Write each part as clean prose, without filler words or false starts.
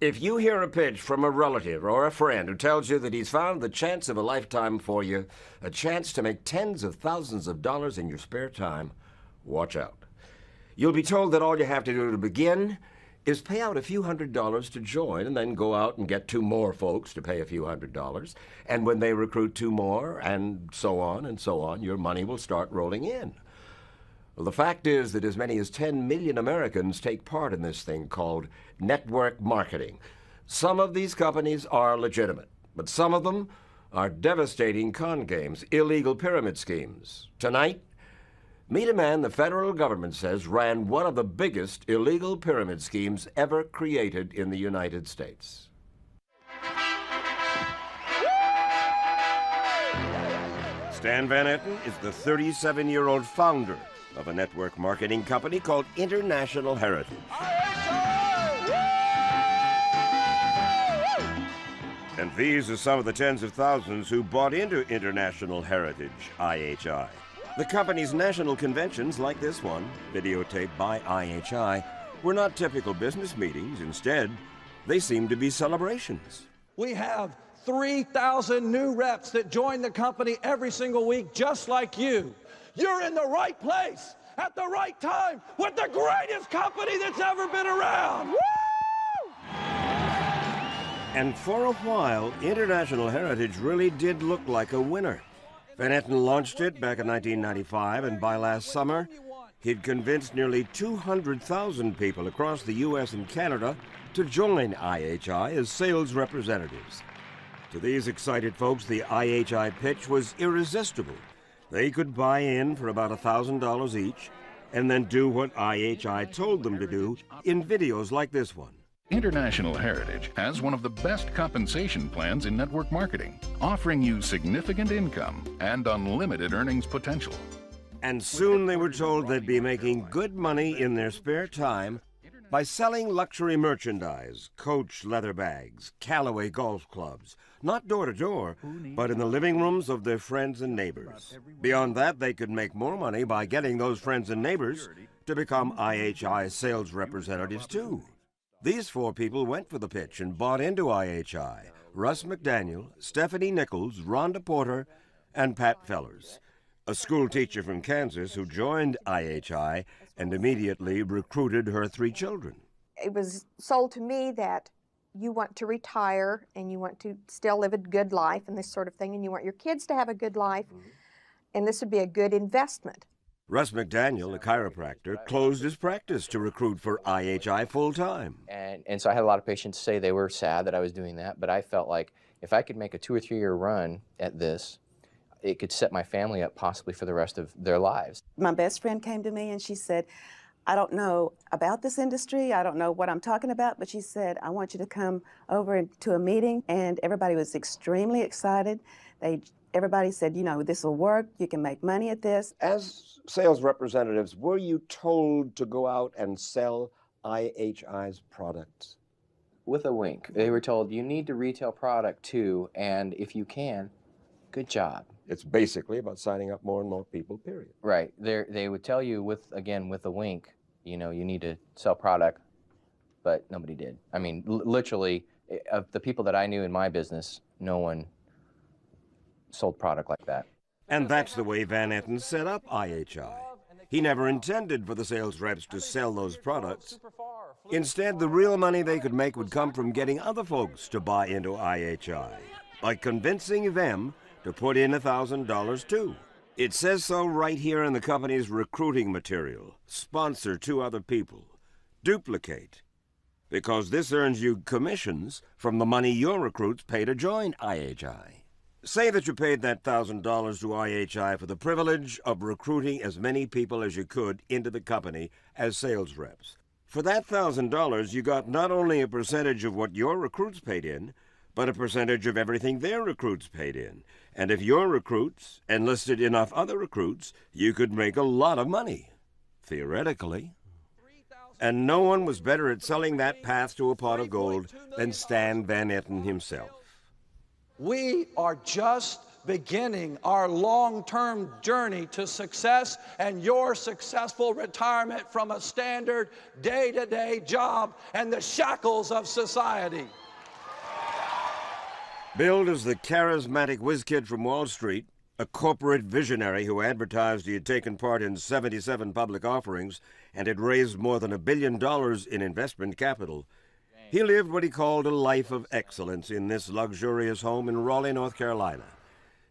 If you hear a pitch from a relative or a friend who tells you that he's found the chance of a lifetime for you, a chance to make tens of thousands of dollars in your spare time, watch out. You'll be told that all you have to do to begin is pay out a few $100s to join and then go out and get 2 more folks to pay a few $100s. And when they recruit 2 more and so on, your money will start rolling in. Well, the fact is that as many as 10 million Americans take part in this thing called network marketing. Some of these companies are legitimate, but some of them are devastating con games, illegal pyramid schemes. Tonight, meet a man the federal government says ran one of the biggest illegal pyramid schemes ever created in the United States. Stan Van Etten is the 37-year-old founder of a network marketing company called International Heritage. And these are some of the tens of thousands who bought into International Heritage, IHI. The company's national conventions, like this one, videotaped by IHI, were not typical business meetings. Instead, they seemed to be celebrations. We have 3,000 new reps that join the company every single week, just like you. You're in the right place at the right time with the greatest company that's ever been around. Woo! And for a while, International Heritage really did look like a winner. Van Etten launched it back in 1995, and by last summer, he'd convinced nearly 200,000 people across the U.S. and Canada to join IHI as sales representatives. To these excited folks, the IHI pitch was irresistible. They could buy in for about $1,000 each and then do what IHI told them to do in videos like this one. International Heritage has one of the best compensation plans in network marketing, offering you significant income and unlimited earnings potential. And soon they were told they'd be making good money in their spare time by selling luxury merchandise, Coach leather bags, Callaway golf clubs, not door to door, but in the living rooms of their friends and neighbors. Beyond that, they could make more money by getting those friends and neighbors to become IHI sales representatives too. These 4 people went for the pitch and bought into IHI: Russ McDaniel, Stephanie Nichols, Rhonda Porter, and Pat Fellers, a school teacher from Kansas who joined IHI and immediately recruited her 3 children. It was sold to me that you want to retire and you want to still live a good life and this sort of thing, and you want your kids to have a good life, and this would be a good investment. Russ McDaniel, a chiropractor, closed his practice to recruit for IHI full-time. And so I had a lot of patients say they were sad that I was doing that, but I felt like if I could make a 2 or 3 year run at this, it could set my family up possibly for the rest of their lives. My best friend came to me and she said, I don't know about this industry, I don't know what I'm talking about, but she said, I want you to come over to a meeting, and everybody was extremely excited. Everybody said, you know, this will work, you can make money at this. As sales representatives, were you told to go out and sell IHI's products? With a wink. They were told, you need to retail product too, and if you can, good job. It's basically about signing up more and more people, period. Right. They would tell you, with a wink, you know, you need to sell product, but nobody did. I mean, literally, of the people that I knew in my business, no one sold product like that. And that's the way Van Etten set up IHI. He never intended for the sales reps to sell those products. Instead, the real money they could make would come from getting other folks to buy into IHI, by convincing them to put in $1,000 too. It says so right here in the company's recruiting material. Sponsor 2 other people. Duplicate. Because this earns you commissions from the money your recruits pay to join IHI. Say that you paid that $1,000 to IHI for the privilege of recruiting as many people as you could into the company as sales reps. For that $1,000, you got not only a percentage of what your recruits paid in, but a percentage of everything their recruits paid in. And if your recruits enlisted enough other recruits, you could make a lot of money, theoretically. And no one was better at selling that path to a pot of gold than Stan Van Etten himself. We are just beginning our long-term journey to success and your successful retirement from a standard day-to-day job and the shackles of society. Billed as the charismatic whiz kid from Wall Street, a corporate visionary who advertised he had taken part in 77 public offerings and had raised more than $1 billion in investment capital, he lived what he called a life of excellence in this luxurious home in Raleigh, North Carolina.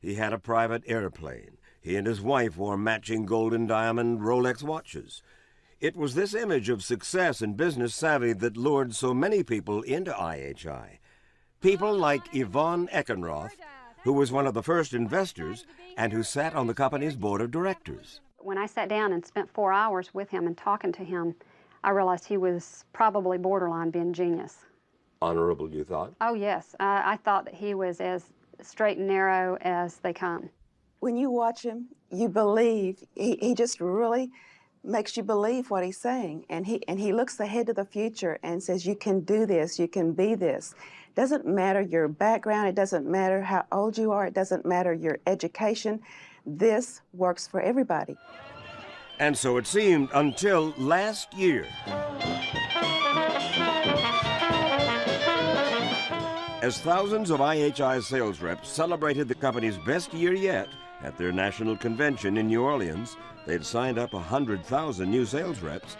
He had a private airplane. He and his wife wore matching gold and diamond Rolex watches. It was this image of success and business savvy that lured so many people into IHI. People like Yvonne Eckenroth, who was one of the first investors and who sat on the company's board of directors. When I sat down and spent 4 hours with him and talking to him, I realized he was probably borderline being genius. Honorable, you thought? Oh, yes. I thought that he was as straight and narrow as they come. When you watch him, you believe. He just really makes you believe what he's saying. And he looks ahead to the future and says, you can do this, you can be this. Doesn't matter your background, it doesn't matter how old you are, it doesn't matter your education. This works for everybody. And so it seemed until last year. As thousands of IHI sales reps celebrated the company's best year yet at their national convention in New Orleans, they'd signed up 100,000 new sales reps.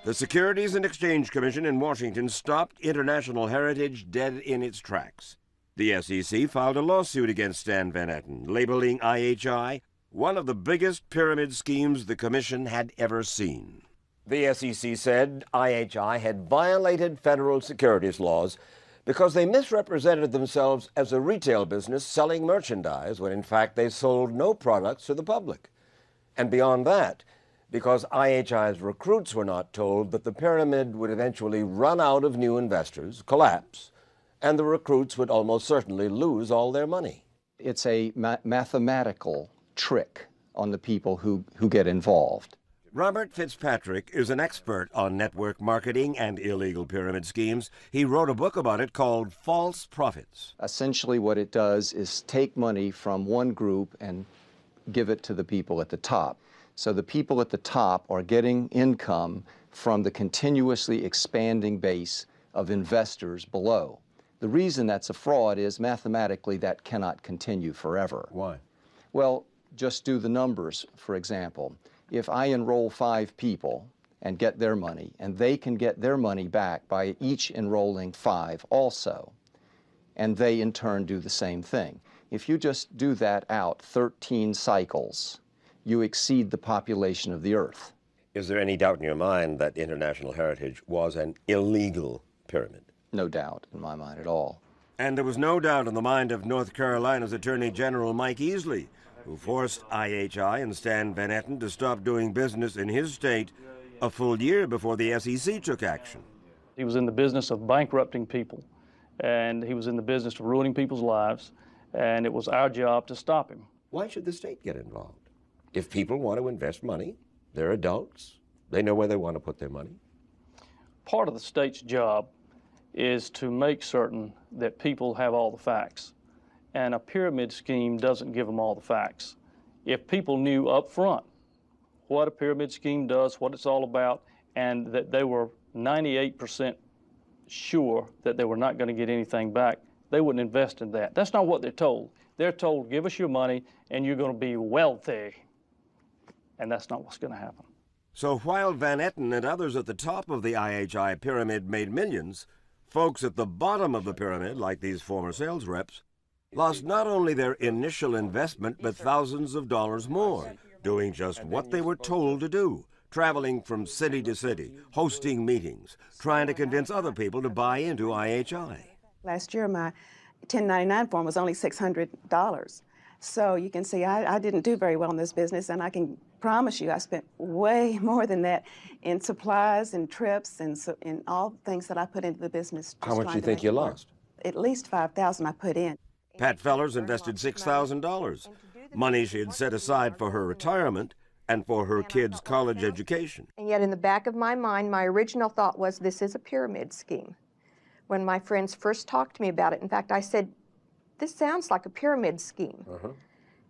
The Securities and Exchange Commission in Washington stopped International Heritage dead in its tracks. The SEC filed a lawsuit against Stan Van Etten, labeling IHI one of the biggest pyramid schemes the Commission had ever seen. The SEC said IHI had violated federal securities laws because they misrepresented themselves as a retail business selling merchandise when in fact they sold no products to the public. And beyond that, because IHI's recruits were not told that the pyramid would eventually run out of new investors, collapse, and the recruits would almost certainly lose all their money. It's a mathematical trick on the people who get involved. Robert Fitzpatrick is an expert on network marketing and illegal pyramid schemes. He wrote a book about it called False Profits. Essentially what it does is take money from one group and give it to the people at the top. So the people at the top are getting income from the continuously expanding base of investors below. The reason that's a fraud is mathematically that cannot continue forever. Why? Well, just do the numbers, for example. If I enroll 5 people and get their money, and they can get their money back by each enrolling 5 also, and they in turn do the same thing. If you just do that out 13 cycles, you exceed the population of the earth. Is there any doubt in your mind that International Heritage was an illegal pyramid? No doubt in my mind at all. And there was no doubt in the mind of North Carolina's Attorney General Mike Easley, who forced IHI and Stan Van Etten to stop doing business in his state a full year before the SEC took action. He was in the business of bankrupting people, and he was in the business of ruining people's lives, and it was our job to stop him. Why should the state get involved? If people want to invest money, they're adults. They know where they want to put their money. Part of the state's job is to make certain that people have all the facts. And a pyramid scheme doesn't give them all the facts. If people knew up front what a pyramid scheme does, what it's all about, and that they were 98% sure that they were not going to get anything back, they wouldn't invest in that. That's not what they're told. They're told, give us your money and you're going to be wealthy. And that's not what's going to happen. So while Van Etten and others at the top of the IHI pyramid made millions, folks at the bottom of the pyramid, like these former sales reps, lost not only their initial investment, but thousands of dollars more, doing just what they were told to do, traveling from city to city, hosting meetings, trying to convince other people to buy into IHI. Last year, my 1099 form was only $600. So you can see I didn't do very well in this business, and I can promise you I spent way more than that in supplies and trips and in all things that I put into the business. How much do you think you lost? At least $5,000 I put in. Pat Fellers invested $6,000, money she had set aside for her retirement and for her kids' college education. And yet in the back of my mind, my original thought was, this is a pyramid scheme. When my friends first talked to me about it, in fact, I said, this sounds like a pyramid scheme.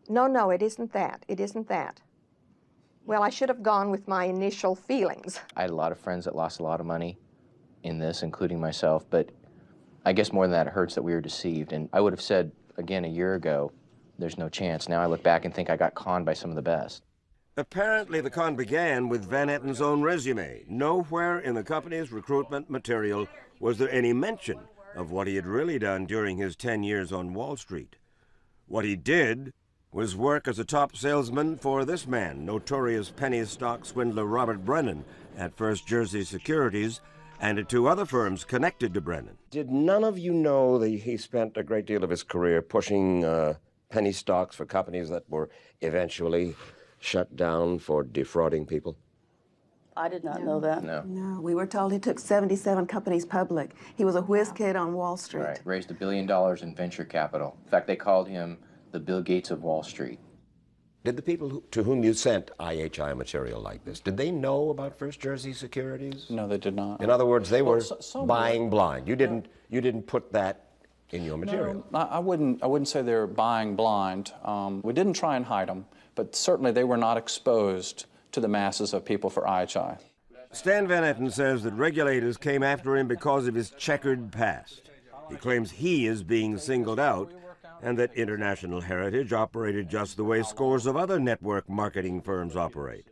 No, it isn't that. It isn't that. Well, I should have gone with my initial feelings. I had a lot of friends that lost a lot of money in this, including myself, but I guess more than that, it hurts that we were deceived. And I would have said, again, a year ago, there's no chance. Now I look back and think I got conned by some of the best. Apparently, the con began with Van Etten's own resume. Nowhere in the company's recruitment material was there any mention of what he had really done during his 10 years on Wall Street. What he did was work as a top salesman for this man, notorious penny stock swindler Robert Brennan at First Jersey Securities, and at 2 other firms connected to Brennan. Did none of you know that he spent a great deal of his career pushing penny stocks for companies that were eventually shut down for defrauding people? I did not know that. No, we were told he took 77 companies public. He was a whiz kid on Wall Street. Right, raised $1 billion in venture capital. In fact, they called him the Bill Gates of Wall Street. Did the people to whom you sent IHI material like this, did they know about First Jersey Securities? No, they did not. In other words, they were some buying blind. You didn't put that in your material. No, I wouldn't say they were buying blind. We didn't try and hide them, but certainly they were not exposed to the masses of people for IHI. Stan Van Etten says that regulators came after him because of his checkered past. He claims he is being singled out, and that International Heritage operated just the way scores of other network marketing firms operate.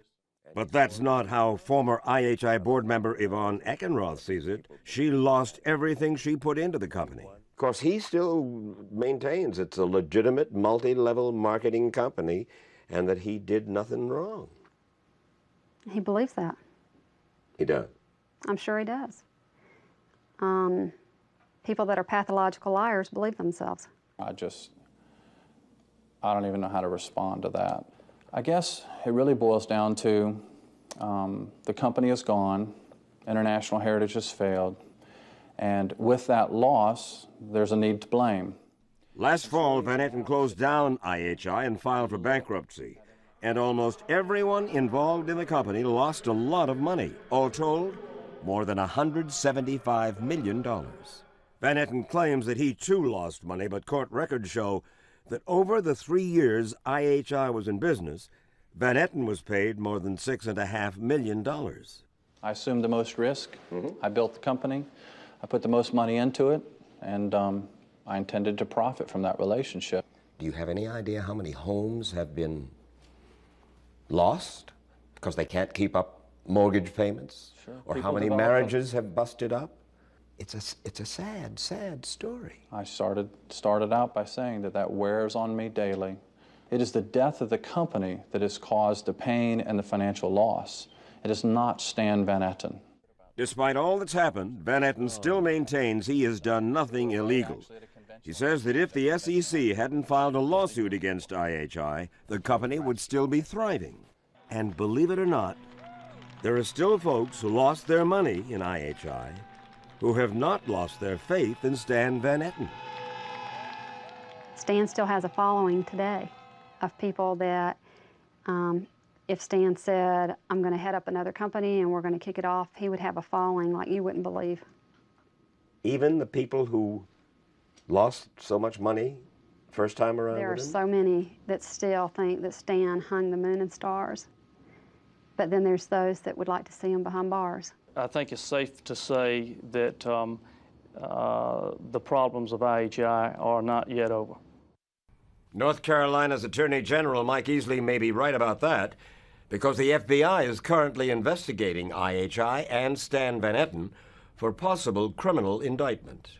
But that's not how former IHI board member Yvonne Eckenroth sees it. She lost everything she put into the company. Of course, he still maintains it's a legitimate multi-level marketing company and that he did nothing wrong. He believes that. He does. I'm sure he does. People that are pathological liars believe themselves. I don't even know how to respond to that. I guess it really boils down to the company is gone, International Heritage has failed, and with that loss, there's a need to blame. Last fall, Van Etten closed down IHI and filed for bankruptcy. And almost everyone involved in the company lost a lot of money. All told, more than $175 million. Van Etten claims that he too lost money, but court records show that over the 3 years IHI was in business, Van Etten was paid more than $6.5 million. I assumed the most risk. I built the company. I put the most money into it, and I intended to profit from that relationship. Do you have any idea how many homes have been lost because they can't keep up mortgage payments? Sure. Or People how many develop marriages have busted up? It's a sad, sad story. I started out by saying that wears on me daily. It is the death of the company that has caused the pain and the financial loss. It is not Stan Van Etten. Despite all that's happened, Van Etten still maintains he has done nothing illegal. He says that if the SEC hadn't filed a lawsuit against IHI, the company would still be thriving. And believe it or not, there are still folks who lost their money in IHI who have not lost their faith in Stan Van Etten. Stan still has a following today of people that if Stan said, I'm going to head up another company and we're going to kick it off, he would have a following like you wouldn't believe. Even the people who lost so much money first time around? There are so many that still think that Stan hung the moon and stars. But then there's those that would like to see him behind bars. I think it's safe to say that the problems of IHI are not yet over. North Carolina's Attorney General Mike Easley may be right about that, because the FBI is currently investigating IHI and Stan Van Etten for possible criminal indictment.